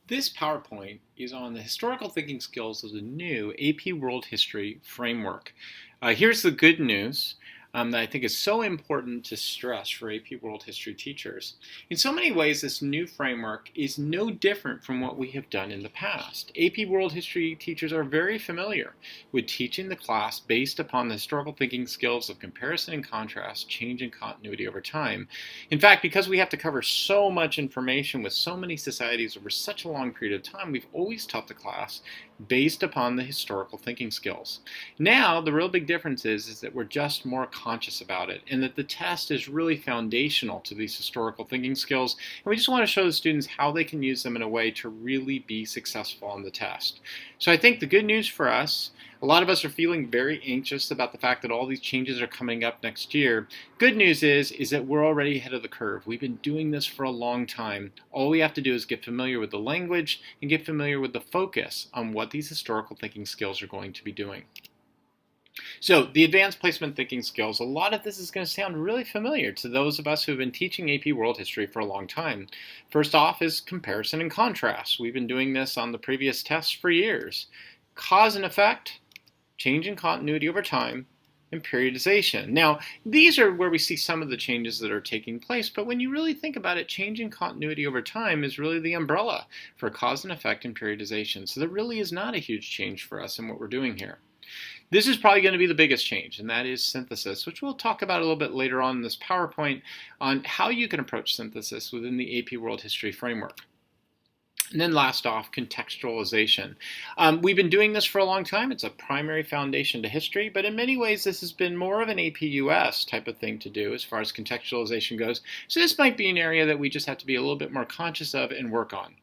This PowerPoint is on the historical thinking skills of the new AP World History framework. Here's the good news that I think is so important to stress for AP World History teachers. In so many ways, this new framework is no different from what we have done in the past. AP World History teachers are very familiar with teaching the class based upon the historical thinking skills of comparison and contrast, change and continuity over time. In fact, because we have to cover so much information with so many societies over such a long period of time, we've always taught the class based upon the historical thinking skills. Now, the real big difference is that we're just more conscious about it, and that the test is really foundational to these historical thinking skills, and we just want to show the students how they can use them in a way to really be successful on the test. So I think the good news for us, a lot of us are feeling very anxious about the fact that all these changes are coming up next year. Good news is that we're already ahead of the curve. We've been doing this for a long time. All we have to do is get familiar with the language and get familiar with the focus on what these historical thinking skills are going to be doing. So the advanced placement thinking skills, a lot of this is going to sound really familiar to those of us who have been teaching AP World History for a long time. First off is comparison and contrast. We've been doing this on the previous tests for years. Cause and effect, change in continuity over time, and periodization. Now, these are where we see some of the changes that are taking place, but when you really think about it, change in continuity over time is really the umbrella for cause and effect and periodization. So there really is not a huge change for us in what we're doing here. This is probably going to be the biggest change, and that is synthesis, which we'll talk about a little bit later on in this PowerPoint on how you can approach synthesis within the AP World History framework. And then last off, contextualization. We've been doing this for a long time. It's a primary foundation to history, but in many ways this has been more of an AP US type of thing to do as far as contextualization goes. So this might be an area that we just have to be a little bit more conscious of and work on.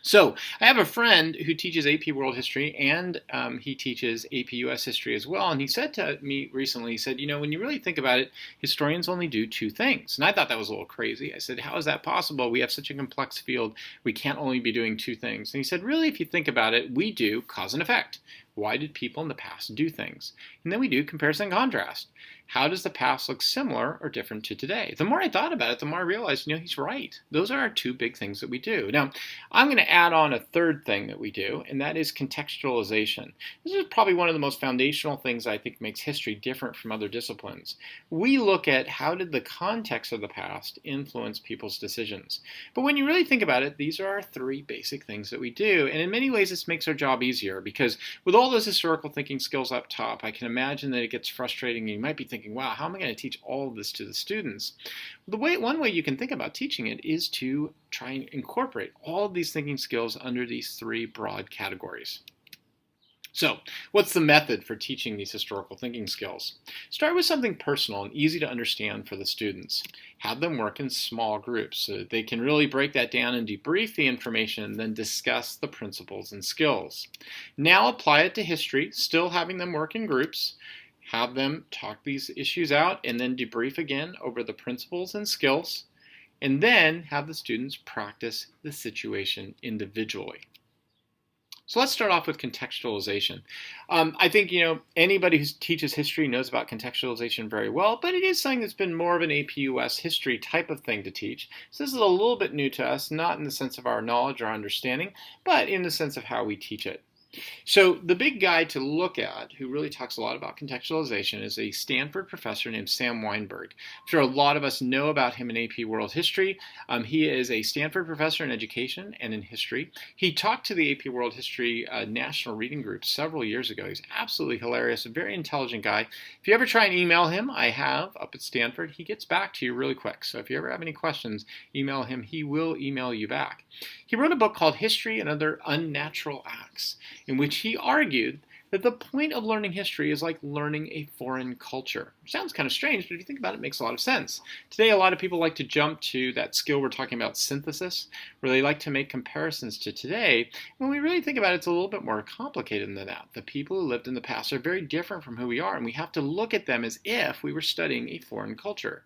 So I have a friend who teaches AP World History and he teaches AP US History as well. And he said to me recently, he said, you know, when you really think about it, historians only do two things. And I thought that was a little crazy. I said, how is that possible? We have such a complex field. We can't only be doing two things. And he said, really, if you think about it, we do cause and effect. Why did people in the past do things? And then we do comparison and contrast. How does the past look similar or different to today? The more I thought about it, the more I realized, you know, he's right. Those are our two big things that we do. Now, I'm going to add on a third thing that we do, and that is contextualization. This is probably one of the most foundational things I think makes history different from other disciplines. We look at how did the context of the past influence people's decisions. But when you really think about it, these are our three basic things that we do, and in many ways this makes our job easier because with all those historical thinking skills up top, I can imagine that it gets frustrating and you might be thinking, wow, how am I going to teach all of this to the students? One way you can think about teaching it is to try and incorporate all of these thinking skills under these three broad categories. So, what's the method for teaching these historical thinking skills? Start with something personal and easy to understand for the students. Have them work in small groups so that they can really break that down and debrief the information and then discuss the principles and skills. Now apply it to history, still having them work in groups. Have them talk these issues out and then debrief again over the principles and skills, and then have the students practice the situation individually. So let's start off with contextualization. I think, you know, anybody who teaches history knows about contextualization very well, but it is something that's been more of an AP US history type of thing to teach. So this is a little bit new to us, not in the sense of our knowledge or understanding, but in the sense of how we teach it. So the big guy to look at, who really talks a lot about contextualization, is a Stanford professor named Sam Weinberg. I'm sure a lot of us know about him in AP World History. He is a Stanford professor in education and in history. He talked to the AP World History National Reading Group several years ago. He's absolutely hilarious, a very intelligent guy. If you ever try and email him, I have, up at Stanford, he gets back to you really quick. So if you ever have any questions, email him. He will email you back. He wrote a book called History and Other Unnatural Acts, in which he argued that the point of learning history is like learning a foreign culture. It sounds kind of strange, but if you think about it, it makes a lot of sense. Today, a lot of people like to jump to that skill we're talking about, synthesis, where they like to make comparisons to today. When we really think about it, it's a little bit more complicated than that. The people who lived in the past are very different from who we are, and we have to look at them as if we were studying a foreign culture.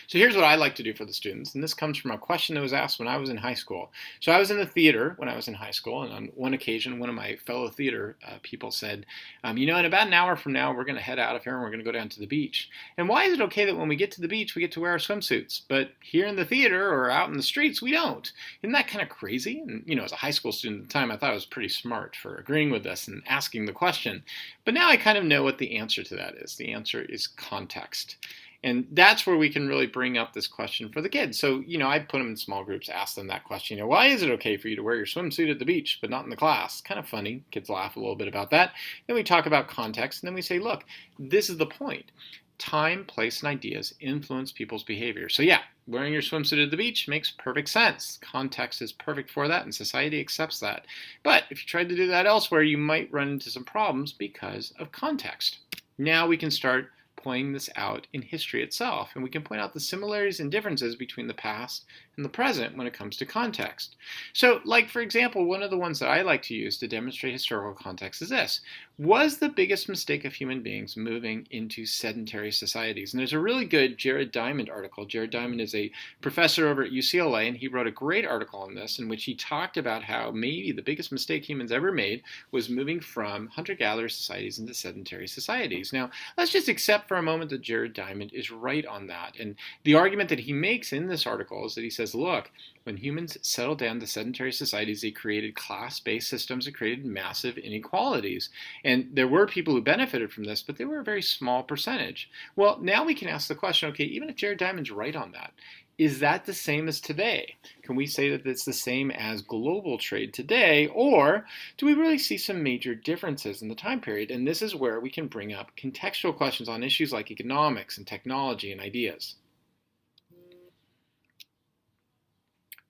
So here's what I like to do for the students, and this comes from a question that was asked when I was in high school. So I was in the theater when I was in high school, and on one occasion, one of my fellow theater people said, in about an hour from now, we're going to head out of here and we're going to go down to the beach. And why is it okay that when we get to the beach, we get to wear our swimsuits, but here in the theater or out in the streets, we don't? Isn't that kind of crazy? And, as a high school student at the time, I thought I was pretty smart for agreeing with this and asking the question. But now I kind of know what the answer to that is. The answer is context. And that's where we can really bring up this question for the kids. So, I put them in small groups, ask them that question. Why is it okay for you to wear your swimsuit at the beach, but not in the class? Kind of funny. Kids laugh a little bit about that. Then we talk about context, and then we say, look, this is the point. Time, place, and ideas influence people's behavior. So yeah, wearing your swimsuit at the beach makes perfect sense. Context is perfect for that, and society accepts that. But if you tried to do that elsewhere, you might run into some problems because of context. Now we can start pointing this out in history itself, and we can point out the similarities and differences between the past and the present when it comes to context. So, like for example, one of the ones that I like to use to demonstrate historical context is this. Was the biggest mistake of human beings moving into sedentary societies? And there's a really good Jared Diamond article. Jared Diamond is a professor over at UCLA, and he wrote a great article on this in which he talked about how maybe the biggest mistake humans ever made was moving from hunter-gatherer societies into sedentary societies. Now, let's just accept for a moment that Jared Diamond is right on that. And the argument that he makes in this article is that he says, look, when humans settled down to sedentary societies, they created class-based systems that created massive inequalities. And there were people who benefited from this, but they were a very small percentage. Well, now we can ask the question, okay, even if Jared Diamond's right on that, is that the same as today? Can we say that it's the same as global trade today, or do we really see some major differences in the time period? And this is where we can bring up contextual questions on issues like economics and technology and ideas.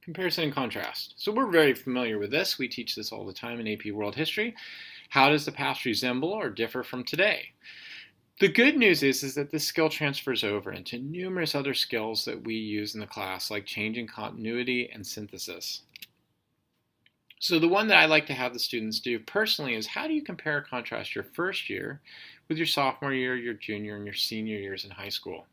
Comparison and contrast. So we're very familiar with this. We teach this all the time in AP World History. How does the past resemble or differ from today? The good news is that this skill transfers over into numerous other skills that we use in the class, like changing continuity and synthesis. So the one that I like to have the students do personally is, how do you compare or contrast your first year with your sophomore year, your junior, and your senior years in high school?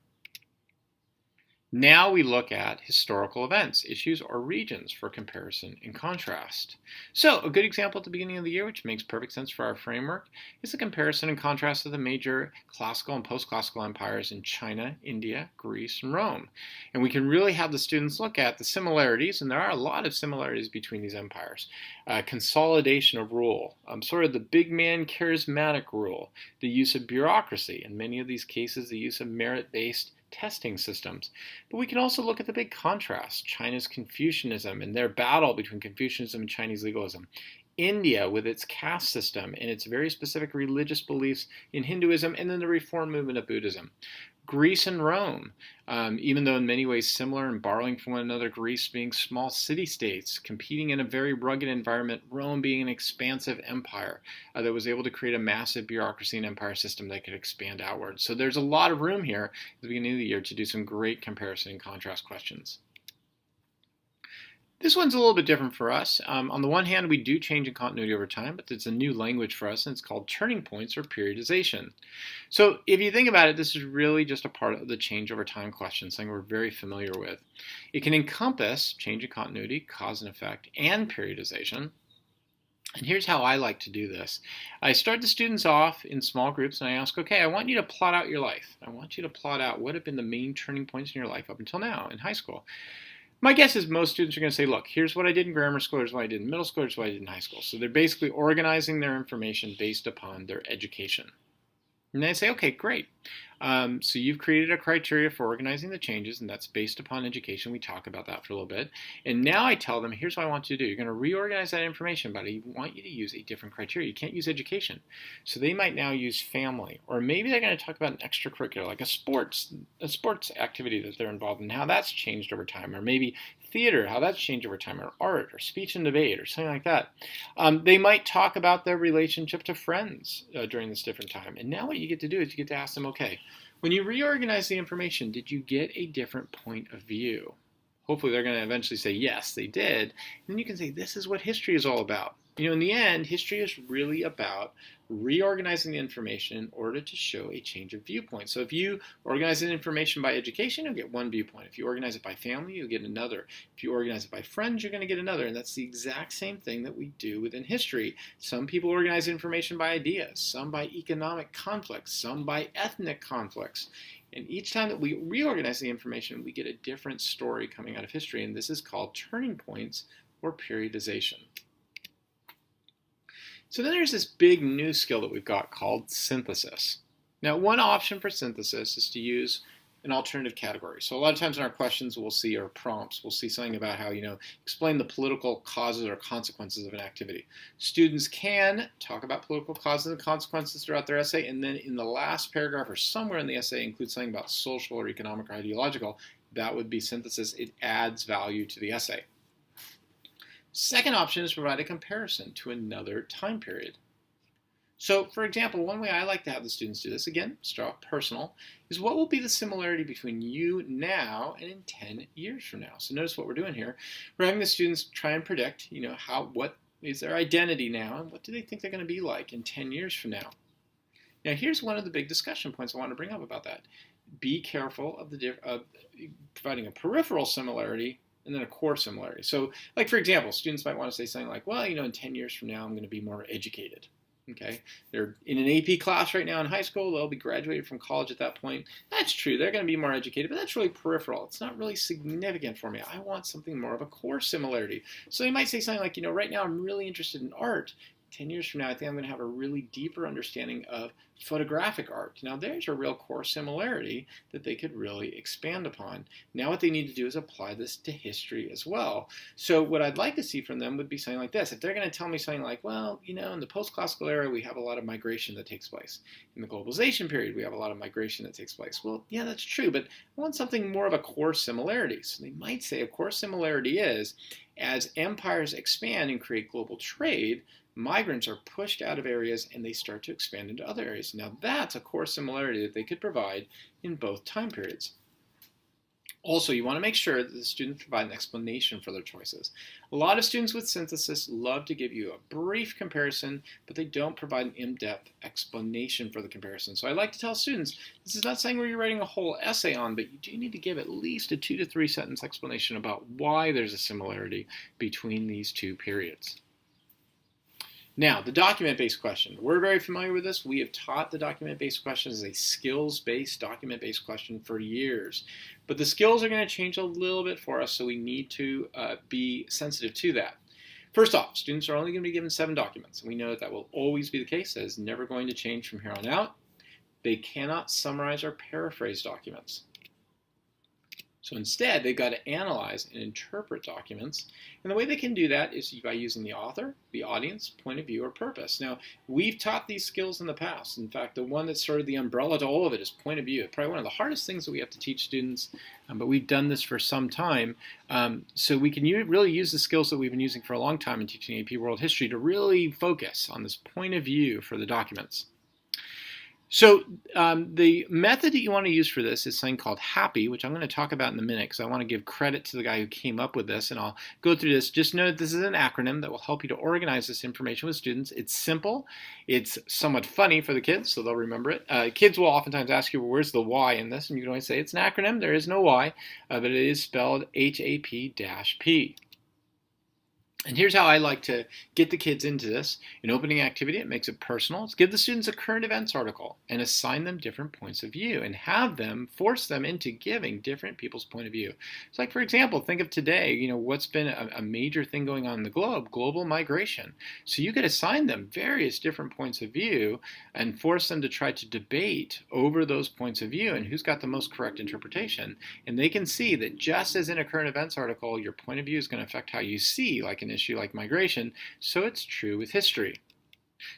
Now we look at historical events, issues, or regions for comparison and contrast. So a good example at the beginning of the year, which makes perfect sense for our framework, is the comparison and contrast of the major classical and post-classical empires in China, India, Greece, and Rome. And we can really have the students look at the similarities, and there are a lot of similarities between these empires. Consolidation of rule, sort of the big man charismatic rule, the use of bureaucracy, in many of these cases the use of merit-based testing systems. But we can also look at the big contrast, China's Confucianism and their battle between Confucianism and Chinese legalism. India with its caste system and its very specific religious beliefs in Hinduism, and then the reform movement of Buddhism. Greece and Rome, even though in many ways similar and borrowing from one another, Greece being small city-states, competing in a very rugged environment, Rome being an expansive empire that was able to create a massive bureaucracy and empire system that could expand outwards. So there's a lot of room here at the beginning of the year to do some great comparison and contrast questions. This one's a little bit different for us. On the one hand, we do change in continuity over time, but it's a new language for us, and it's called turning points or periodization. So if you think about it, this is really just a part of the change over time question, something we're very familiar with. It can encompass change in continuity, cause and effect, and periodization. And here's how I like to do this. I start the students off in small groups and I ask, okay, I want you to plot out your life. I want you to plot out what have been the main turning points in your life up until now in high school. My guess is most students are going to say, look, here's what I did in grammar school, here's what I did in middle school, here's what I did in high school. So they're basically organizing their information based upon their education. And I say, okay, great. So you've created a criteria for organizing the changes, and that's based upon education. We talk about that for a little bit. And now I tell them, here's what I want you to do. You're going to reorganize that information, but I want you to use a different criteria. You can't use education. So they might now use family, or maybe they're going to talk about an extracurricular, like a sports activity that they're involved in, how that's changed over time, or maybe theater, how that's changed over time, or art, or speech and debate, or something like that. They might talk about their relationship to friends during this different time. And now what you get to do is you get to ask them, okay, when you reorganize the information, did you get a different point of view? hopefully they're going to eventually say, yes, they did. And then you can say, this is what history is all about. In the end, history is really about reorganizing the information in order to show a change of viewpoint. So if you organize the information by education, you'll get one viewpoint. If you organize it by family, you'll get another. If you organize it by friends, you're going to get another. And that's the exact same thing that we do within history. Some people organize information by ideas, some by economic conflicts, some by ethnic conflicts. And each time that we reorganize the information, we get a different story coming out of history. And this is called turning points or periodization. So then there's this big new skill that we've got called synthesis. Now, one option for synthesis is to use an alternative category. So a lot of times in our questions we'll see, or prompts, we'll see something about how, explain the political causes or consequences of an activity. Students can talk about political causes and consequences throughout their essay, and then in the last paragraph or somewhere in the essay include something about social or economic or ideological. That would be synthesis. It adds value to the essay. Second option is to provide a comparison to another time period. So, for example, one way I like to have the students do this, again, personal, is what will be the similarity between you now and in 10 years from now? So notice what we're doing here. We're having the students try and predict, what is their identity now, and what do they think they're going to be like in 10 years from now? Now, here's one of the big discussion points I want to bring up about that. Be careful of providing a peripheral similarity and then a core similarity. So, like, for example, students might want to say something like, well, in 10 years from now, I'm going to be more educated. Okay, they're in an AP class right now in high school. They'll be graduated from college at that point. That's true. They're going to be more educated, but that's really peripheral. It's not really significant for me. I want something more of a core similarity. So you might say something like, right now I'm really interested in art. 10 years from now, I think I'm going to have a really deeper understanding of photographic art. Now, there's a real core similarity that they could really expand upon. Now what they need to do is apply this to history as well. So what I'd like to see from them would be something like this. If they're going to tell me something like, well, in the post-classical era, we have a lot of migration that takes place. In the globalization period, we have a lot of migration that takes place. Well, yeah, that's true, but I want something more of a core similarity. So they might say a core similarity is, as empires expand and create global trade, migrants are pushed out of areas and they start to expand into other areas. Now that's a core similarity that they could provide in both time periods. Also, you want to make sure that the students provide an explanation for their choices. A lot of students with synthesis love to give you a brief comparison, but they don't provide an in-depth explanation for the comparison. So I like to tell students, this is not saying where you're writing a whole essay on, but you do need to give at least a 2 to 3 sentence explanation about why there's a similarity between these two periods. Now, the document-based question. We're very familiar with this. We have taught the document-based question as a skills-based, document-based question for years. But the skills are going to change a little bit for us, so we need to be sensitive to that. First off, students are only going to be given 7 documents. And we know that will always be the case. That is never going to change from here on out. They cannot summarize or paraphrase documents. So instead, they've got to analyze and interpret documents. And the way they can do that is by using the author, the audience, point of view, or purpose. Now, we've taught these skills in the past. In fact, the one that's sort of the umbrella to all of it is point of view. Probably one of the hardest things that we have to teach students, but we've done this for some time. So we can really use the skills that we've been using for a long time in teaching AP World History to really focus on this point of view for the documents. So the method that you want to use for this is something called HAPI, which I'm going to talk about in a minute because I want to give credit to the guy who came up with this, and I'll go through this. Just know that this is an acronym that will help you to organize this information with students. It's simple. It's somewhat funny for the kids, so they'll remember it. Kids will oftentimes ask you, well, where's the Y in this? And you can always say it's an acronym. There is no Y, but it is spelled HAP-P. And here's how I like to get the kids into this. An opening activity, it makes it personal. It's give the students a current events article and assign them different points of view and have them, force them into giving different people's point of view. So like, for example, think of today, what's been a major thing going on in the globe, global migration. So you could assign them various different points of view and force them to try to debate over those points of view and who's got the most correct interpretation. And they can see that just as in a current events article, your point of view is going to affect how you see like an issue like migration, so it's true with history.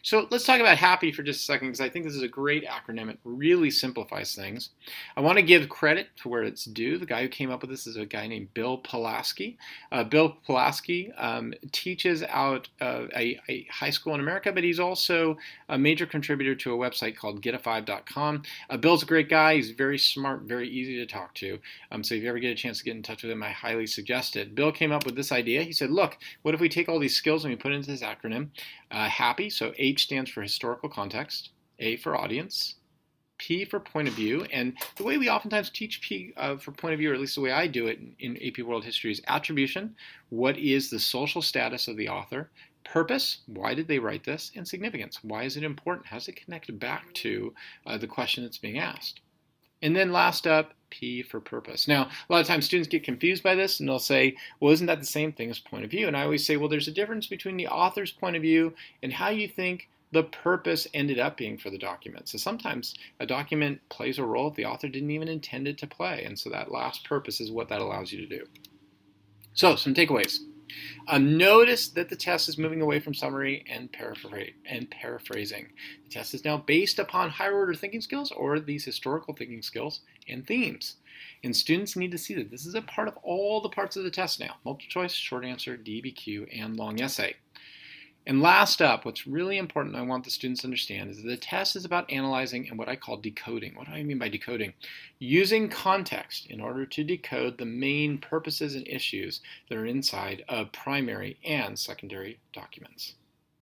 So let's talk about HAPPY for just a second, because I think this is a great acronym. It really simplifies things. I want to give credit to where it's due. The guy who came up with this is a guy named Bill Pulaski. Bill Pulaski teaches out a high school in America, but he's also a major contributor to a website called getafive.com. Bill's a great guy. He's very smart, very easy to talk to. So if you ever get a chance to get in touch with him, I highly suggest it. Bill came up with this idea. He said, look, what if we take all these skills and we put it into this acronym? HAPPY, so H stands for historical context, A for audience, P for point of view, and the way we oftentimes teach P for point of view, or at least the way I do it in AP World History, is attribution. What is the social status of the author? Purpose, why did they write this? And significance, why is it important? How does it connect back to the question that's being asked? And then last up, P for purpose. Now, a lot of times students get confused by this and they'll say, well, isn't that the same thing as point of view? And I always say, well, there's a difference between the author's point of view and how you think the purpose ended up being for the document. So sometimes a document plays a role the author didn't even intend it to play. And so that last purpose is what that allows you to do. So some takeaways. Notice that the test is moving away from summary and paraphrasing. The test is now based upon higher order thinking skills, or these historical thinking skills and themes. And students need to see that this is a part of all the parts of the test now: multiple choice, short answer, DBQ, and long essay. And last up, what's really important I want the students to understand is that the test is about analyzing and what I call decoding. What do I mean by decoding? Using context in order to decode the main purposes and issues that are inside of primary and secondary documents.